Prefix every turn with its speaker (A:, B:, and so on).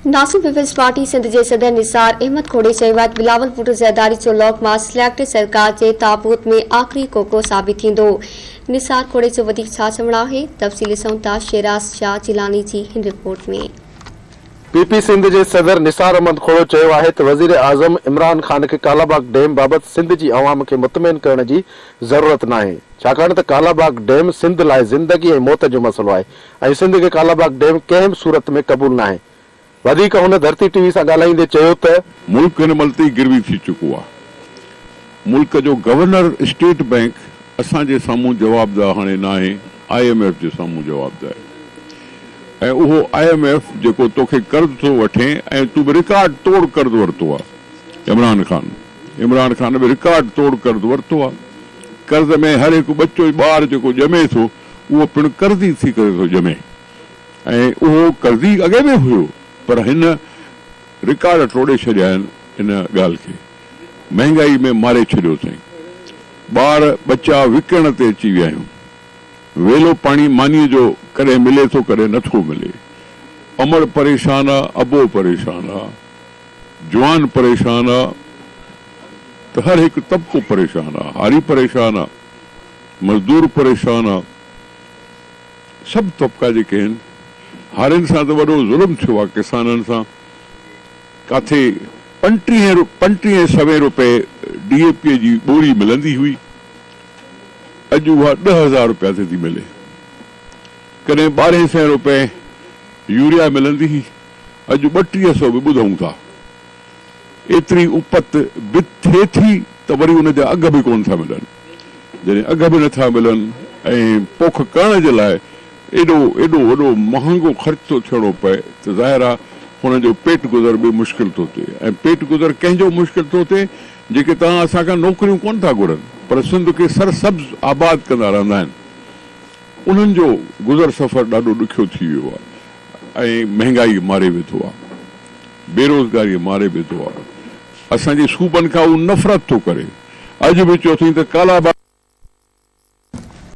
A: Nasir peoples party Sindh के सदर निसार अहमद खोड़े बिलावल भुट्टो ज़रदारी जो लॉक मां सिलेक्टेड सरकार के ताबूत में आखिरी कोको साबित थींदो। निसार खोड़े जो वधीक छा चवणो आहे, तफ़सील ॾिसूं था शेराज शाह जिलानी जी हिन रिपोर्ट में।
B: पीपी सिंध के सदर निसार अहमद खोड़ो चयो आहे त वज़ीर आज़म इमरान खान के कालाबाग डैम बाबत सिंध की अवाम के मुतमइन करण की जरूरत नाहे, छाकाणि त कालाबाग डैम सिंध लाइ ज़िंदगी ऐं मौत जो मसलो आहे ऐं सिंध के कालाबाग डैम कंहिं बि सूरत में क़बूल नाहे। वधीक हुन धरती टीवी से ॻाल्हाईंदे चयो त
C: मुल्क हिन महिल ताईं गिरवी थी चुको आहे। मुल्क जो गवर्नर स्टेट बैंक असांजे साम्हूं जवाबदार हाणे न आहे, IMF जे साम्हूं जवाबदार ऐं उहो IMF जेको तोखे कर्ज़ थो वठे ऐं तूं बि रिकॉर्ड तोड़ कर्ज़ वरितो आहे। इमरान खान बि रिकॉर्ड तोड़ कर्ज़ वरितो आहे। कर्ज़ में हर हिकु बच्चो ॿार जेको ॼमे थो उहो पिणु कर्ज़ी थी करे थो ॼमे ऐं उहो कर्ज़ी अॻे में हुयो, पर हिन रिकॉर्ड टोड़े छॾिया आहिनि। इन ॻाल्हि खे महांगाई में मारे छॾियो अथई। ॿार बच्चा विकिण ते अची विया आहियूं। वेलो पाणी मानीअ जो कॾहिं मिले थो कॾहिं नथो मिले। अमर परेशान आहे, अबो परेशान आहे, जवान परेशान आहे, त हर हिकु तबिको परेशान आहे। हारी परेशान आहे, मज़दूर परेशान आहे, सभु तबिका जेके आहिनि। हारियुनि सां त वॾो ज़ुल्म थियो आहे किसाननि सां। काथे 35 रुपए DAP जी ॿोरी मिलंदी हुई, अॼु उहा 10,000 रुपया ते थी मिले। कॾहिं 1200 रुपए यूरिया मिलंदी हुई, अॼु 3200 बि ॿुधूं था। एतिरी उपत बि थिए थी त वरी उन जा अघ बि कोन था मिलनि। जॾहिं अघ बि नथा मिलनि ऐं पोख करण जे लाइ एॾो वॾो महांगो ख़र्च थो थियणो पए, त ज़ाहिर आहे हुन जो पेट गुज़र बि मुश्किल थो थिए। ऐं पेट गुज़र कंहिंजो मुश्किल थो थिए, जेके तव्हां असांखां नौकरियूं कोन था घुरनि पर सिंध खे सरसब्ज़ आबाद कंदा रहंदा आहिनि, उन्हनि जो गुज़र सफ़र ॾाढो ॾुखियो थी वियो आहे ऐं महांगाई मारे वेठो आहे, बेरोज़गारी मारे वेठो आहे। असांजे सूबनि खां उहो नफ़रत थो करे। अॼु बि चयो अथई त कालाबाग